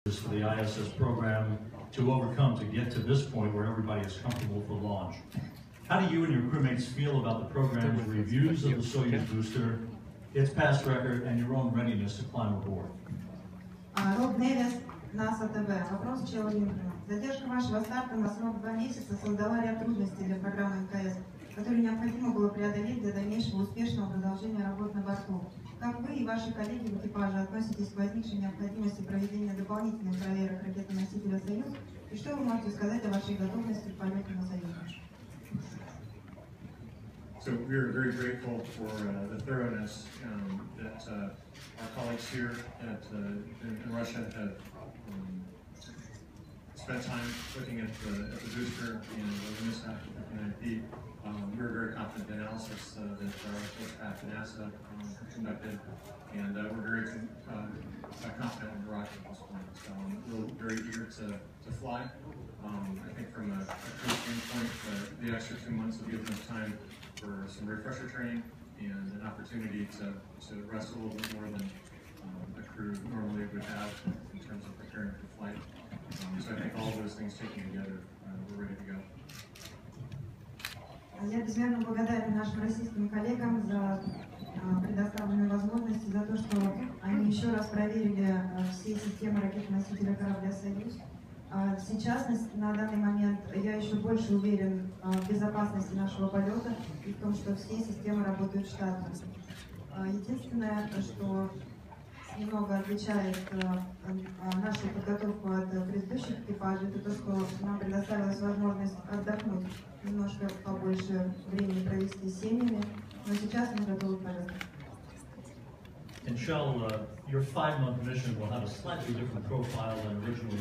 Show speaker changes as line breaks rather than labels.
for the ISS program to overcome to get to this point where everybody is comfortable for launch. How do you and your crewmates feel about the program's reviews of the Soyuz booster, its past record, and your own readiness to climb aboard?
Роб Невис, НАСА ТВ. Вопрос Чела Линкольна. Задержка вашего старта на срок 2 месяца создала ряд трудностей для программы МКС, которые необходимо было преодолеть для дальнейшего успешного продолжения работ на борту. Как вы и ваши коллеги в экипаже относитесь к возникшей необходимости проведения дополнительных проверок ракеты-носителя «Союз» и что вы можете сказать о вашей готовности к полету на «Союз»?
So we are very grateful for the thoroughness that our colleagues here in Russia have spent time looking at the booster and the mishap at the 59P. We're very confident in the analysis that our folks at NASA conducted, and we're very confident in the rocket at this point. So we're very eager to fly. I think from a crew standpoint, the extra 2 months will give us time for some refresher training and an opportunity to rest a little bit more than a crew normally would have in terms of preparing for flight. So I think all of those things taken together, we're ready to go.
Я безмерно благодарен нашим российским коллегам за предоставленные возможности, за то, что они еще раз проверили все системы ракет-носителя корабля «Союз». Сейчас, на данный момент, я еще больше уверен в безопасности нашего полета и в том, что все системы работают штатно. Единственное, что немного отличает нашу подготовку от предыдущих экипажей, это то, что нам предоставилась возможность отдохнуть, немножко побольше времени провести с семьями, но сейчас мы готовы к полету.
And Shell, your 5-month mission will have a slightly different profile than originally